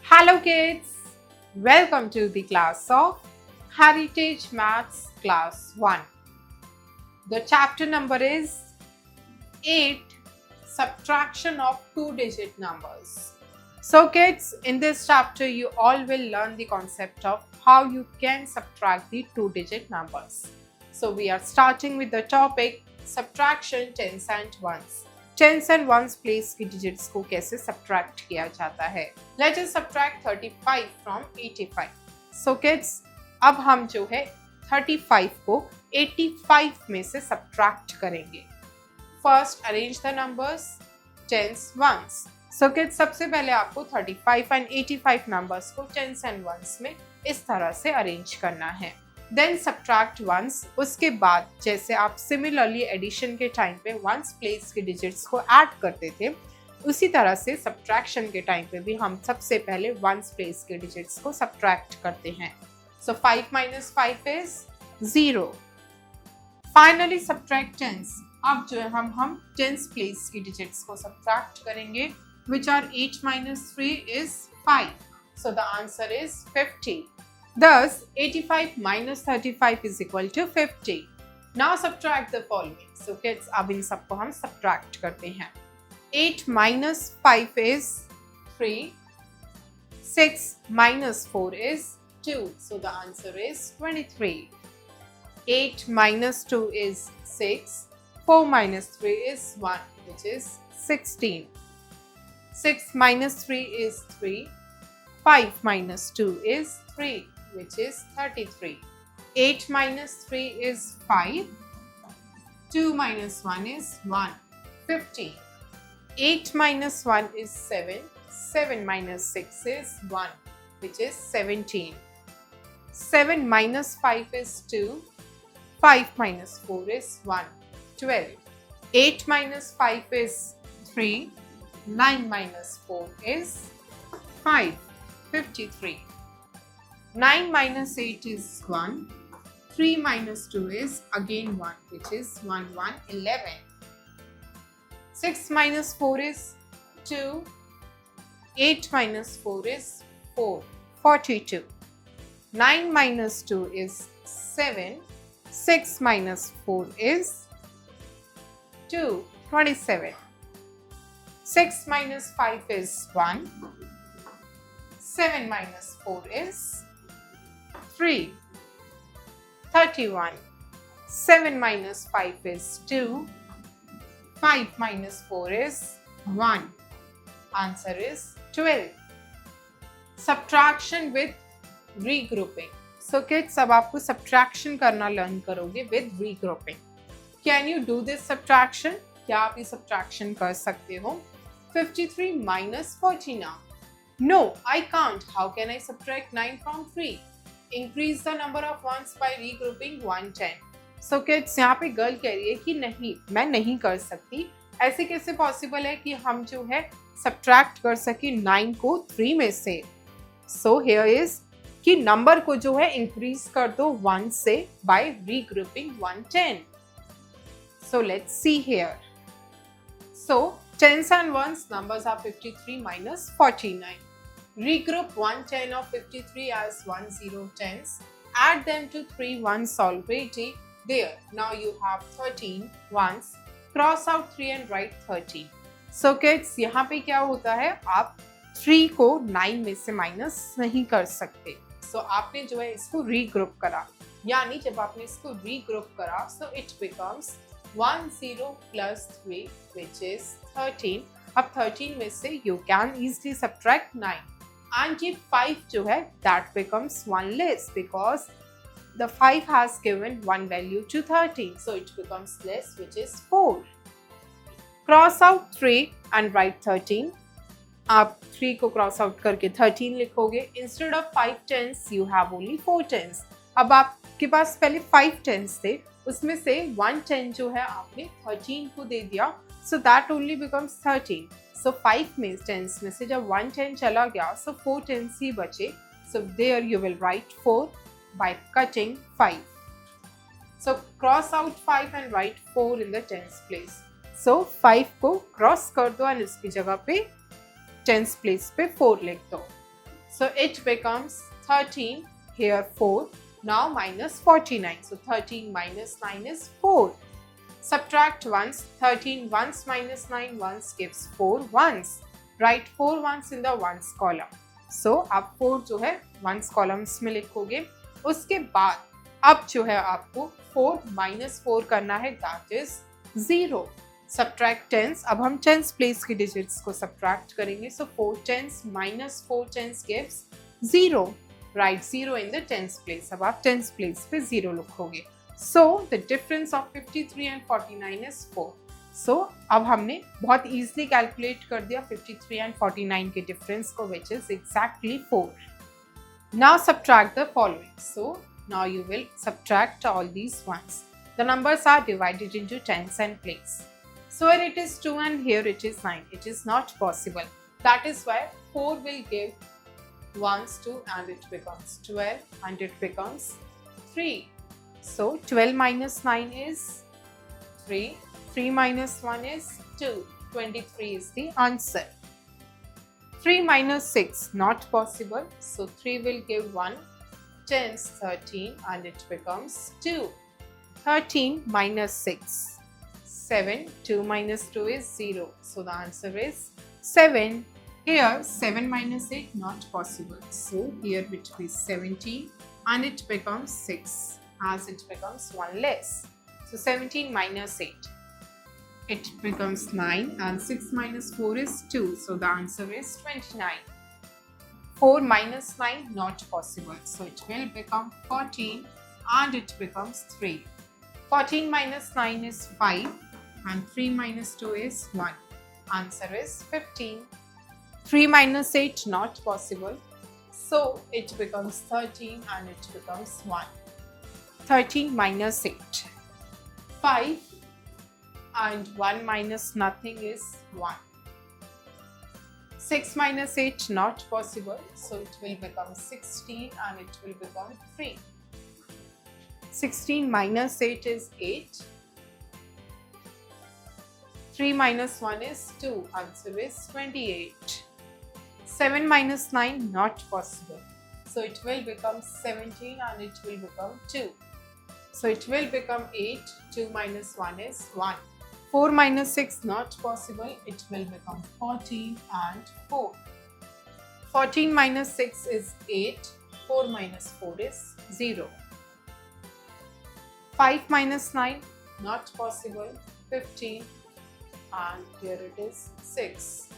Hello kids, welcome to the class of Heritage Maths Class 1. The chapter number is 8, Subtraction of two-digit numbers. So kids, in this chapter you all will learn the concept of how you can subtract the two-digit numbers. So we are starting with the topic subtraction tens and ones. Tens and ones place की digits को कैसे subtract किया जाता है. Let us subtract 35 from 85. So kids, अब हम जो है 35 को 85 में से सब्ट्रैक्ट करेंगे. First arrange the numbers tens ones. So kids, सबसे पहले आपको 35 एंड 85 नंबर्स को टेंस एंड वंस में इस तरह से अरेंज करना है. Then subtract ones. उसके बाद जैसे आप सिमिलरली एडिशन के टाइम पे वंस प्लेस के डिजिट्स को ऐड करते थे, उसी तरह से सब्ट्रैक्शन के टाइम पे भी हम सबसे पहले वंस प्लेस के डिजिट्स को सब्ट्रैक्ट करते हैं. So 5 - 5 is 0. Finally subtract tens. अब जो है हम टेंस प्लेस की डिजिट्स को सब्ट्रैक्ट करेंगे, which are 8 - 3 is 5. So the answer is 50. Thus, 85 - 35 is equal to 50. Now subtract the following. So kids, अब इन सबको हम subtract करते हैं. 8 - 5 is 3. 6 - 4 is 2. So the answer is 23. 8 - 2 is 6. 4 - 3 is 1, which is 16. 6 - 3 is 3. 5 - 2 is 3, which is 33. 8 - 3 is 5. 2 - 1 is 1. 50. 8 - 1 is 7. 7 - 6 is 1, which is 17. 7 - 5 is 2. 5 - 4 is 1. 12. 8 - 5 is 3. 9 - 4 is 5. 53. 9 - 8 is 1. 3 - 2 is again 1, which is 1, 1, 11. 6 - 4 is 2. 8 - 4 is 4, 42. 9 - 2 is 7. 6 - 4 is 2, 27. 6 - 5 is 1. 7 - 4 is 3. 31. 7 - 5 is 2. 5 - 4 is 1. Answer is 12. Subtraction with regrouping. So kids, अब आपको subtraction करना learn करोगे with regrouping. Can you do this subtraction? क्या आप ये subtraction कर सकते हो? 53 - 40 now. No, I can't. How can I subtract 9 from 3? Increase the number of ones by regrouping 110. So kids, यहाँ पे गर्ल कह रही है कि नहीं, मैं नहीं कर सकती. ऐसे कैसे पॉसिबल है कि हम जो है सब्ट्रैक्ट कर सके 9 को 3 में से. So here is कि नंबर को जो है इंक्रीज कर दो 1 से by regrouping 110. So let's see here. So tens and ones numbers are 53 - 49. Regroup 110 of 53 as 10 tens. Add them to 3 ones already there. Now you have 13 ones. Cross out 3 and write 13. So kids, यहाँ पे क्या होता है, आप 3 को 9 में से minus नहीं कर सकते. So आपने जो है इसको रीग्रुप करा, यानी जब आपने इसको रीग्रुप करा, so it becomes 10 plus 3, which is 13. अब 13 में से you can easily subtract 9. And ये 5 जो है that becomes 1 less because the 5 has given one value to 13. So it becomes less, which is 4. Cross out 3 and write 13. आप 3 को cross out करके 13 लिखोगे. Instead of 5 tens, you have only 4 tens. अब आपके पास पहले 5 tens थे, उसमें से 1 10 जो है आपने 13 को दे दिया. So that only becomes 13. So 5 में tens में से जब 1 10 चला गया, so 4 tens ही बचे. So there you will write 4 by cutting 5. So cross out 5 and write 4 in the tens place. सो 5 को क्रॉस कर दो एंड इसकी जगह पे टेंस प्लेस पे 4 लिख दो. So it becomes 13 here 4. Now minus 49. So 13 minus 9 is 4. Subtract ones. 13 ones minus 9 ones gives 4 ones. Write 4 ones in the ones column. So आप 4 जो है ones columns में लिखोगे. उसके बाद अब जो है आपको 4 minus 4 करना है, that is 0. Subtract tens. अब हम tens place की digits को subtract करेंगे. So 4 tens minus 4 tens gives 0. Write 0 in the tens place. अब आप tens place पे 0 लिखोगे. So the difference of 53 and 49 is 4. So अब हमने बहुत easily calculate कर दिया 53 and 49 के difference को, which is exactly 4. Now subtract the following. So now you will subtract all these ones. The numbers are divided into tens and place. So here it is 2 and here it is 9. It is not possible. That is why 4 will give ones 2 and it becomes 12 and it becomes 3. So 12 minus 9 is 3. 3 minus 1 is 2. 23 is the answer. 3 minus 6, not possible. So 3 will give 1. Tens 13 and it becomes 2. 13 minus 6. 7. 2 minus 2 is 0. So the answer is 7. Here 7 minus 8 not possible. So here it will be 17 and it becomes 6 as it becomes 1 less. So 17 minus 8. It becomes 9 and 6 minus 4 is 2. So the answer is 29. 4 minus 9 not possible. So it will become 14 and it becomes 3. 14 minus 9 is 5 and 3 minus 2 is 1. Answer is 15. 3 minus 8 not possible. So it becomes 13 and it becomes 1. 13 minus 8. 5 and 1 minus nothing is 1. 6 minus 8 not possible. So it will become 16 and it will become 3. 16 minus 8 is 8. 3 minus 1 is 2. Answer is 28. 7 minus 9 not possible. So it will become 17 and it will become 2. So it will become 8. 2 minus 1 is 1. 4 minus 6 not possible. It will become 14 and 4. 14 minus 6 is 8. 4 minus 4 is 0. 5 minus 9 not possible. 15 and here it is 6.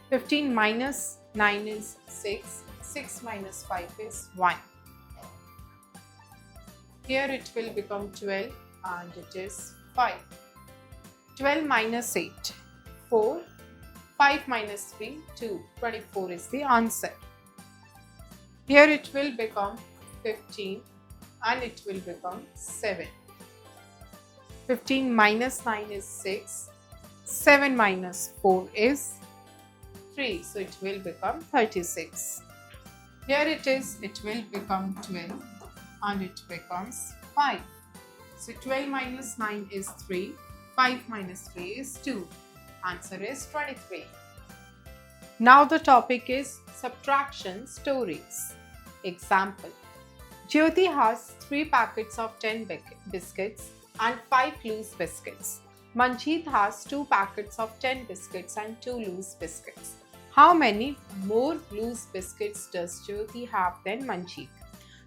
15 minus 9 is 6. 6 minus 5 is 1. Here it will become 12 and it is 5. 12 minus 8, 4. 5 minus 3, 2. 24 is the answer. Here it will become 15 and it will become 7. 15 minus 9 is 6. 7 minus 4 is 3. So it will become 36. Here it is, it will become 12 and it becomes 5. So 12 minus 9 is 3. 5 minus 3 is 2. Answer is 23. Now the topic is subtraction stories. Example. Jyoti has 3 packets of 10 biscuits and 5 loose biscuits. Manjeet has 2 packets of 10 biscuits and 2 loose biscuits. How many more loose biscuits does Jyoti have than Manjeet?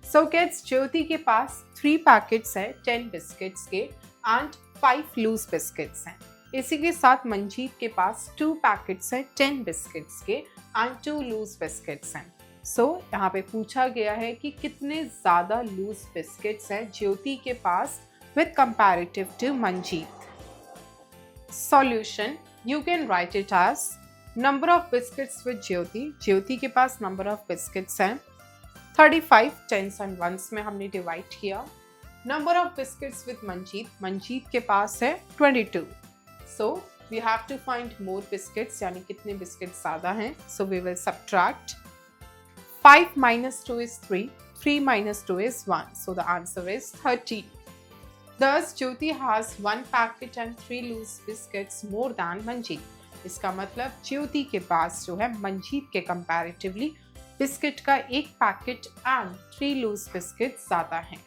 So kids, Jyoti के पास 3 packets हैं 10 biscuits के and 5 loose biscuits हैं. इसी के साथ मंजीत के पास 2 packets हैं 10 biscuits के एंड 2 लूज बिस्किट्स हैं. सो यहाँ पे पूछा गया है कि कितने ज़्यादा लूज बिस्किट्स हैं ज्योति के पास with comparative to Manjeet. Solution you can write it as number of biscuits with Jyoti. Jyoti के पास नंबर ऑफ बिस्किट्स हैं 35 टेंस एंड वंस में हमने डिवाइड किया. Number of biscuits with Manjeet. Manjeet के पास है 22. So we have to find more biscuits यानी कितने बिस्किट्स ज़्यादा हैं. So we will subtract. 5 minus 2 is 3. 3 minus 2 is 1. So the answer is 13. Thus, Jyoti has 1 packet and 3 loose biscuits more than Manjeet. इसका मतलब ज्योति के पास जो है मंजीत के कंपैरेटिवली बिस्किट का 1 पैकेट एंड 3 लूज बिस्किट ज्यादा हैं.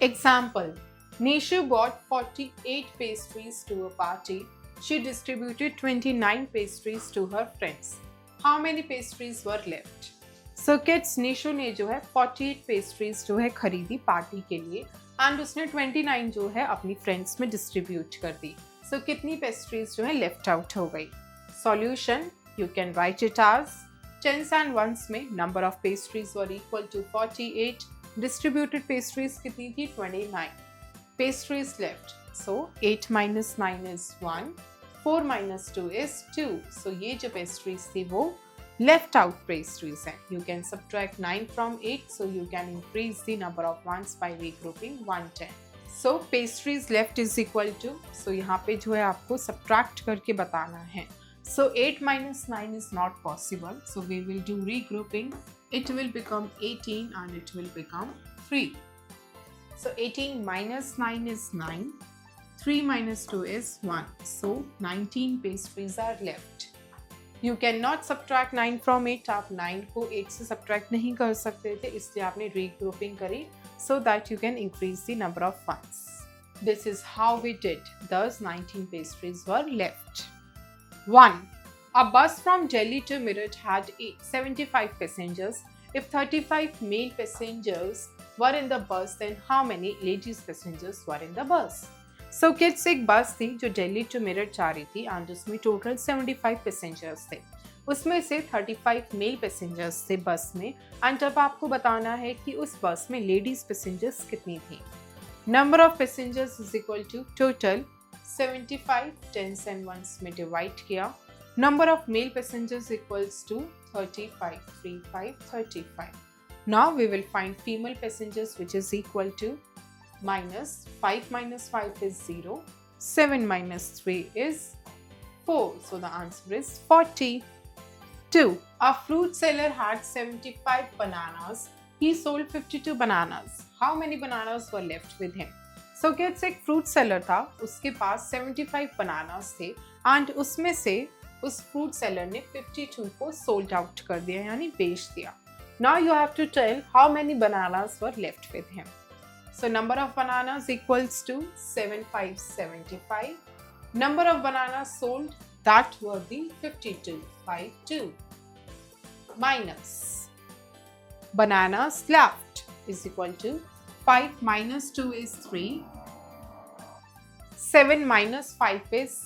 Example, Nishu bought 48 pastries to a party. She distributed 29 pastries to her friends. How many pastries were left? So kids, Nishu ने जो है 48 pastries जो है खरीदी पार्टी के लिए एंड उसने 29 जो है अपनी फ्रेंड्स में डिस्ट्रीब्यूट कर दी. सो कितनी पेस्ट्रीज जो है लेफ्ट आउट हो गई. Solution, you can write it as tens and ones में number of pastries were equal to 48. Distributed pastries कितनी थी? 29. Pastries left, so 8 minus 9 is 1. 4 minus 2 is 2. सो ये जो पेस्ट्रीज थी वो left out pastries हैं. You can subtract 9 from 8, so you can increase the number of ones by regrouping 110. So pastries left is equal to, so यहाँ पे जो है आपको subtract करके बताना है. So 8 minus 9 is not possible, so we will do regrouping. It will become 18 and it will become 3. So 18 minus 9 is 9. 3 minus 2 is 1. So 19 pastries are left. You cannot subtract 9 from 8. आप 9 को 8 से subtract नहीं कर सकते थे, इसलिए आपने regrouping करी so that you can increase the number of ones. This is how we did. Thus 19 pastries were left. 1. A bus from Delhi to Meerut had 75 passengers. If 35 male passengers were in the bus, then how many ladies passengers were in the bus? So kids, एक बस थी जो Delhi to Meerut जा रही थी and उसमें total 75 passengers थे. उसमें से 35 मेल पैसेंजर्स थे बस में एंड अब आपको बताना है कि उस बस में लेडीज पैसेंजर्स कितनी थी. Number of passengers is equal to total 75 tens and ones में डिवाइड किया. Number of male passengers equals to 35. 35 35. Now we will find female passengers which is equal to minus 5 minus 5 is 0. 7 minus 3 is 4. So the answer is 40. 2. A fruit seller had 75 bananas. He sold 52 bananas. How many bananas were left with him? So kids, एक fruit seller था, उसके पास 75 bananas थे and उसमें से उस fruit seller ने 52 को sold out कर दिया यानी बेच दिया. Now you have to tell how many bananas were left with him. So number of bananas equals to 75 75. Number of bananas sold, that were the 52. 52 minus bananas left is equal to 5 minus 2 is 3. 7 minus 5 is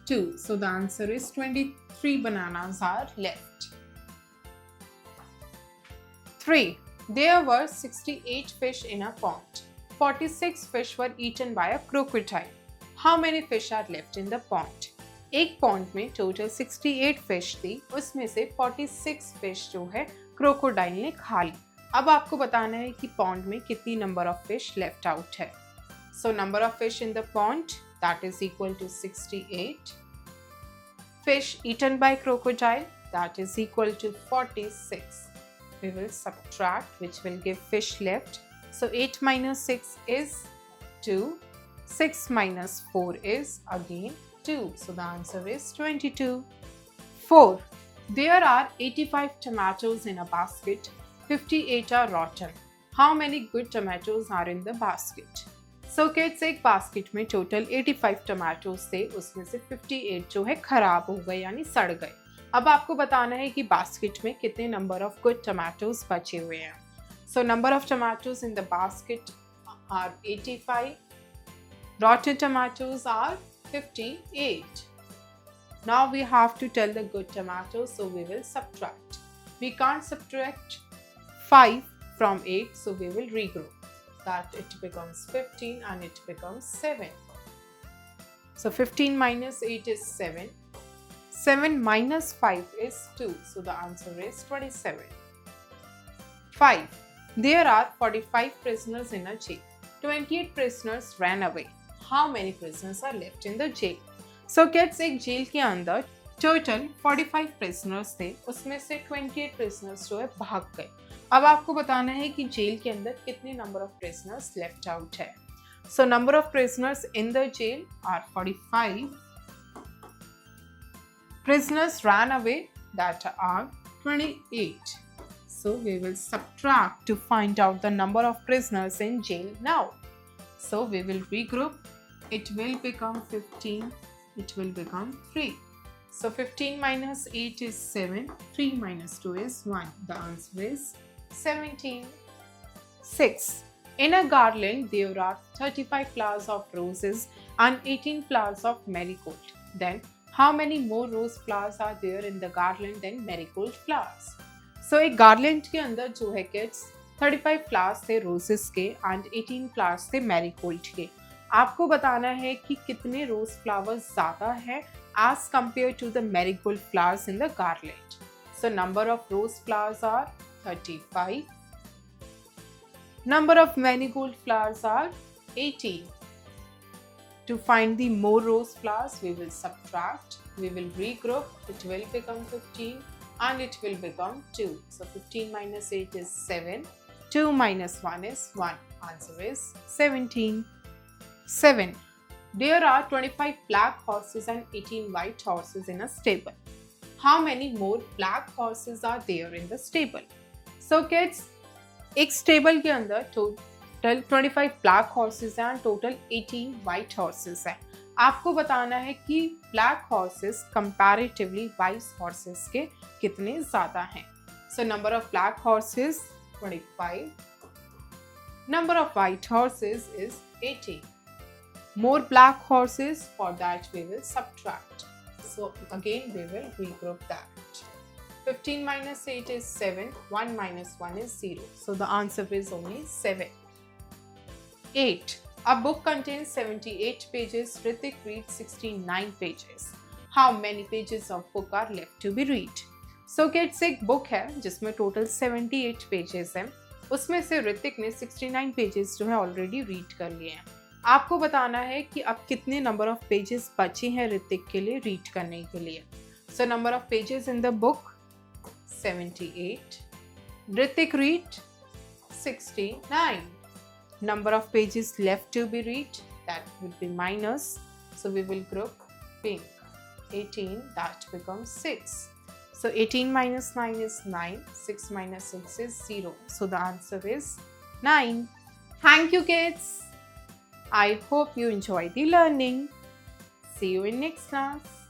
2. So the answer is 23 bananas are left. 3. There were 68 fish in a pond. 46 fish were eaten by a crocodile. How many fish are left in the pond? एक pond में total 68 fish थी, उसमें से 46 fish जो है crocodile ने खा ली. अब आपको बताना है कि pond में कितनी number of fish left out है. So number of fish in the pond, that is equal to 68. Fish eaten by crocodile, that is equal to 46. We will subtract, which will give fish left. So 8 minus 6 is 2. 6 minus 4 is again 2. So the answer is 22. 4. There are 85 tomatoes in a basket. 58 are rotten. How many good tomatoes are in the basket? So kids, एक basket में total 85 tomatoes थे, उसमें से 58 जो है खराब हो गए यानी सड़ गए. अब आपको बताना है कि बास्केट में कितने नंबर ऑफ गुड टमाटोज बचे हुए हैं. So number of tomatoes in the basket are 85. Rotted tomatoes are 58. Now we have to tell the good tomatoes, so we will subtract. We can't subtract 5 from 8, so we will regroup. That it becomes 15 and it becomes 7. So 15 minus 8 is 7. 7 minus 5 is 2. So the answer is 27. 5. There are 45 prisoners in a jail. 28 prisoners ran away. How many prisoners are left in the jail? So kids, एक jail के अंदर total 45 prisoners थे, उसमें से 28 prisoners जो है भाग गए. अब आपको बताना है कि जेल के अंदर कितने number of prisoners left out है। So number of prisoners in the jail are 45. Prisoners ran away, that are 28. So we will subtract to find out the number of prisoners in jail now. So we will regroup. It will become 15. It will become 3. So 15 minus 8 is 7. 3 minus 2 is 1. The answer is 17. 6. In a garland, there are 35 flowers of roses and 18 flowers of marigold. Then, how many more rose flowers are there in the garland than marigold flowers? So, एक garland के अंदर जो है kids 35 flowers थे roses के and 18 flowers थे marigold के। आपको बताना है कि कितने rose flowers ज़्यादा है as compared to the marigold flowers in the garland. So, number of rose flowers are 35. Number of marigold flowers are 18. To find the more rose flowers, we will subtract, we will regroup, it will become 15 and it will become 2. So 15 minus 8 is 7, 2 minus 1 is 1. Answer is 17. 7. There are 25 black horses and 18 white horses in a stable. How many more black horses are there in the stable? So kids, एक stable के अंदर total 25 black horses हैं, total 18 white horses हैं। आपको बताना है कि black horses comparatively white horses के कितने ज़्यादा हैं। So number of black horses 25, number of white horses is 18. More black horses, for that we will subtract. So again we will regroup that. 15 minus 8 is 7, 1 minus 1 is 0. So the answer is only 7. 8. A book contains 78 pages. Ritik reads 69 pages. How many pages of book are left to be read? So kids, एक book है जिसमें total 78 pages हैं. उसमें से ऋतिक ने 69 pages जो है already read कर लिए हैं. आपको बताना है कि अब कितने number of pages बचे हैं ऋतिक के लिए read करने के लिए. So number of pages in the book 78. Ritik read 69. Number of pages left to be read, that will be minus. So we will group pink. 18, that becomes 6. So 18 minus 9 is 9. 6 minus 6 is 0. So the answer is 9. Thank you kids. I hope you enjoy the learning. See you in next class.